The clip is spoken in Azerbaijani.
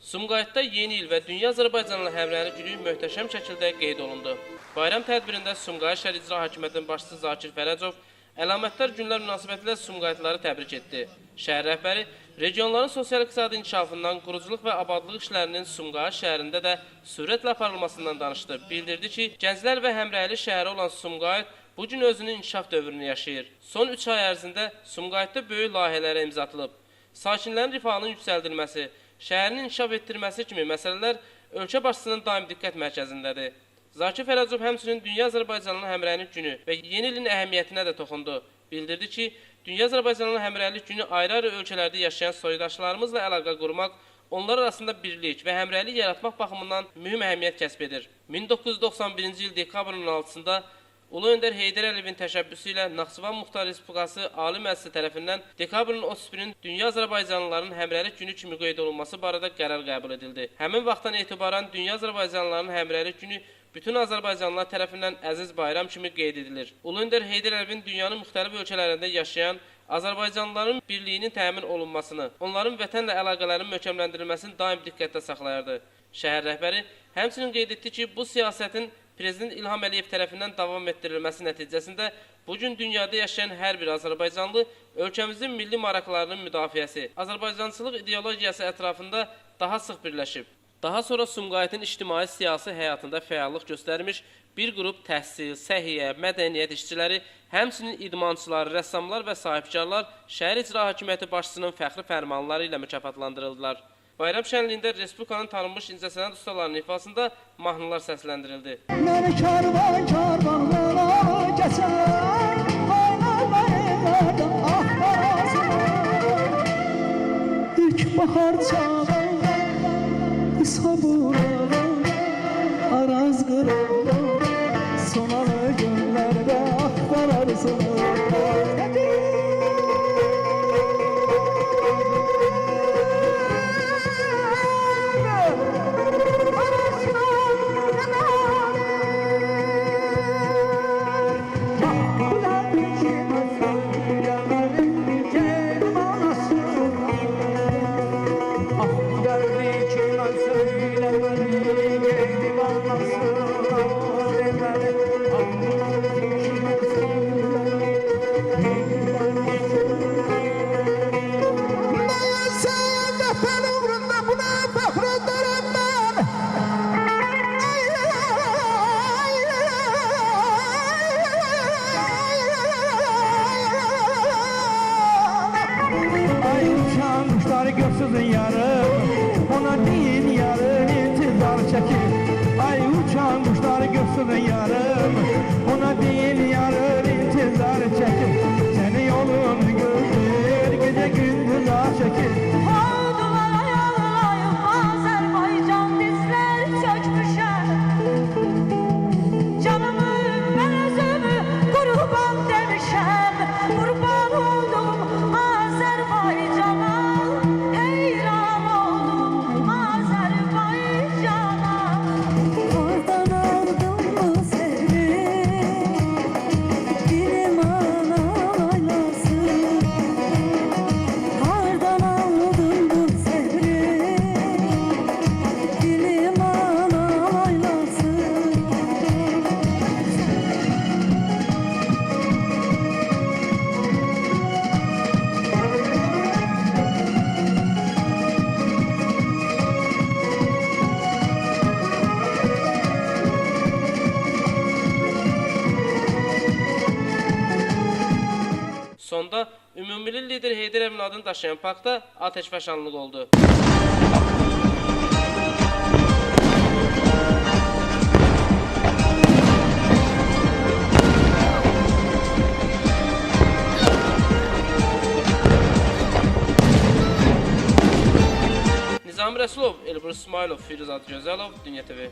Sumqayıtda yeni il və Dünya Azərbaycanlı həmrəylik günü möhtəşəm şəkildə qeyd olundu. Bayram tədbirində Sumqayıt şəhər İcra Hakimiyyətinin başçısı Zakir Fərəcov Əlamətdar günlər münasibətilə Sumqayıtlıları təbrik etdi. Şəhər rəhbəri regionların sosial-iqtisadi inkişafından, quruculuq və abadlıq işlərinin Sumqayıt şəhərində də sürətlə aparılmasından danışdı. Bildirdi ki, gənclər və həmrəylik şəhəri olan Sumqayıt bu gün özünün inkişaf dövrünü yaşayır. Son 3 ay ərzində Sumqayıtda böyük layihələrə imza atılıb. Sakinlərin rifahının yüksəldilməsi, şəhərin inkişaf etdirməsi kimi məsələlər ölkə başçısının daim diqqət mərkəzindədir. Zakir Fərəcov həmçinin Dünya Azərbaycanlı həmrəylik günü və yeni ilin əhəmiyyətinə də toxundu. Bildirdi ki, Dünya Azərbaycanlı həmrəylik günü ayrı-ayrı ölkələrdə yaşayan soydaşlarımızla əlaqə qurmaq, onlar arasında birlik və həmrəylik yaratmaq baxımından mühüm əhəmiyyət kəsb edir. 1991-ci il dekabrın 16-sında Ulu Öndər Heydər Əliyevin təşəbbüsü ilə Naxçıvan Muxtar Respublikası Ali Məclisi tərəfindən dekabrın 31-in Dünya Azərbaycanlıların həmrəylik günü kimi qeyd olunması barədə qərar qəbul edildi. Həmin vaxtdan etibarən Dünya Azərbaycanlıların həmrəylik günü bütün Azərbaycanlılar tərəfindən əziz bayram kimi qeyd edilir. Ulu Öndər Heydər Əliyevin dünyanın müxtəlif ölkələrində yaşayan Azərbaycanlıların birliyinin təmin olunmasını, onların vətənlə əlaqələrin möhkəmləndirilməsini daim diqqətdə saxlayırdı. Şəhər rəhbəri həmçinin qeyd etdi ki, bu siyasətin Prezident İlham Əliyev tərəfindən davam etdirilməsi nəticəsində bugün dünyada yaşayan hər bir Azərbaycanlı ölkəmizin milli maraqlarının müdafiəsi, Azərbaycançılıq ideologiyası ətrafında daha sıx birləşib. Daha sonra Sumqayıtın ictimai-siyasi həyatında fəallıq göstərmiş bir qrup təhsil, səhiyyə, mədəniyyət işçiləri, həmçinin idmançılar, rəssamlar və sahibkarlar Şəhər İcra Hakimiyyəti başçısının fəxri fərmanları ilə mükafatlandırıldılar. Bayram şənliyində Respublikanın tanınmış incəsənət ustalarının ifasında mahnılar səsləndirildi. Məni karvanlara keçər, aynalardan axtarasın. İlk bahar çağı, saburalı, araz qıralı, sonalı günlərdə axtararsın. Görsüzün yarım, ona değil yarın intizar çekir. Ay uçan kuşlar görsüzün yarım, ona değil yarın intizar çekir. Seni yolun gördür, gece gündüz ağ çekir. Sonda ümumilli lider Heydər Əliyevin adını daşıyan parkda atəşfəşanlıq oldu. Nizami Rəsulov, Elbrus İsmailov, Firuz Adıgözəlov, Dünya TV.